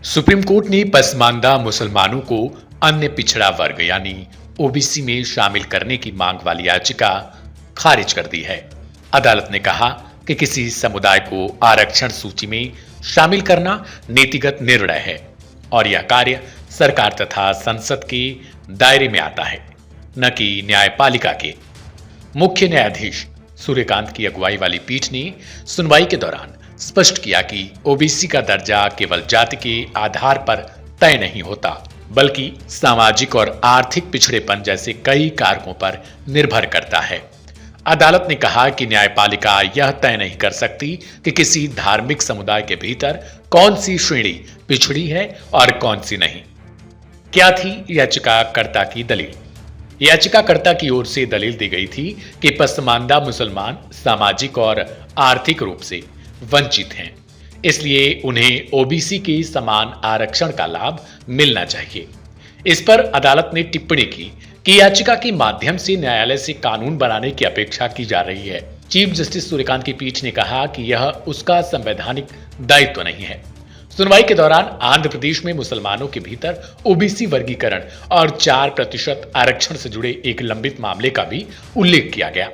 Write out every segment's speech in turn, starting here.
Supreme court ने पसमानदा मुसलमानों को अन्य पिछड़ा वर्ग यानी ओबीसी में शामिल करने की मांग वाली याचिका खारिज कर दी है। अदालत ने कहा कि किसी समुदाय को आरक्षण सूची में शामिल करना नीतिगत निर्णय है और यह कार्य सरकार तथा संसद के दायरे में आता है, न कि न्यायपालिका के। मुख्य न्यायाधीश सूर्यकांत की अगुवाई वाली पीठ ने सुनवाई के दौरान स्पष्ट किया कि ओबीसी का दर्जा केवल जाति के आधार पर तय नहीं होता, बल्कि सामाजिक और आर्थिक पिछड़ेपन जैसे कई कारकों पर निर्भर करता है। अदालत ने कहा कि न्यायपालिका यह तय नहीं कर सकती कि किसी धार्मिक समुदाय के भीतर कौन सी श्रेणी पिछड़ी है और कौन सी नहीं। क्या थी याचिकाकर्ता की दलील? याचिकाकर्ता की ओर से दलील दी गई थी कि पसमानदा मुसलमान सामाजिक और आर्थिक रूप से वंचित हैं, इसलिए उन्हें ओबीसी के समान आरक्षण का लाभ मिलना चाहिए। इस पर अदालत ने टिप्पणी की कि याचिका के माध्यम से न्यायालय से कानून बनाने की अपेक्षा की जा रही है। चीफ जस्टिस सूर्यकांत की पीठ ने कहा कि यह उसका संवैधानिक दायित्व नहीं है। सुनवाई के दौरान आंध्र प्रदेश में मुसलमानों के भीतर ओबीसी वर्गीकरण और 4% आरक्षण से जुड़े एक लंबित मामले का भी उल्लेख किया गया।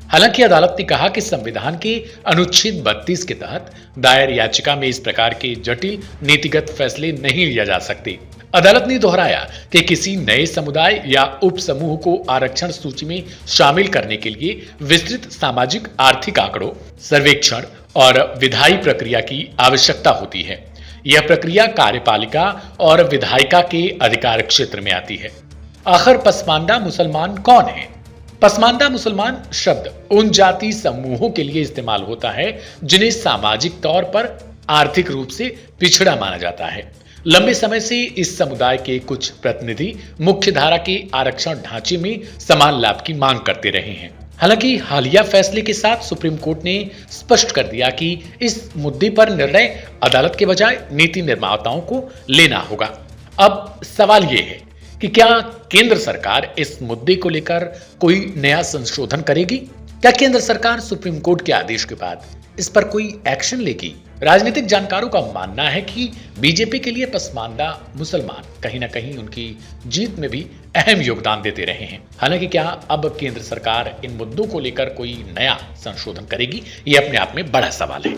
हालांकि अदालत ने कहा कि संविधान के अनुच्छेद 32 के तहत दायर याचिका में इस प्रकार के जटिल नीतिगत फैसले नहीं लिया जा सकते। अदालत ने दोहराया कि किसी नए समुदाय या उप समूह को आरक्षण सूची में शामिल करने के लिए विस्तृत सामाजिक आर्थिक आंकड़ों, सर्वेक्षण और विधायी प्रक्रिया की आवश्यकता होती है। यह प्रक्रिया कार्यपालिका और विधायिका के अधिकार क्षेत्र में आती है। आखिर पसमानदा मुसलमान कौन है? पसमानदा मुसलमान शब्द उन जाति समूहों के लिए इस्तेमाल होता है जिन्हें सामाजिक तौर पर आर्थिक रूप से पिछड़ा माना जाता है। लंबे समय से इस समुदाय के कुछ प्रतिनिधि मुख्य धारा के आरक्षण ढांचे में समान लाभ की मांग करते रहे हैं। हालांकि हालिया फैसले के साथ सुप्रीम कोर्ट ने स्पष्ट कर दिया कि इस मुद्दे पर निर्णय अदालत के बजाय नीति निर्माताओं को लेना होगा। अब सवाल यह है कि क्या केंद्र सरकार इस मुद्दे को लेकर कोई नया संशोधन करेगी? क्या केंद्र सरकार सुप्रीम कोर्ट के आदेश के बाद इस पर कोई एक्शन लेगी? राजनीतिक जानकारों का मानना है कि बीजेपी के लिए पसमानदा मुसलमान कहीं ना कहीं उनकी जीत में भी अहम योगदान देते रहे हैं। हालांकि क्या अब केंद्र सरकार इन मुद्दों को लेकर कोई नया संशोधन करेगी, ये अपने आप में बड़ा सवाल है।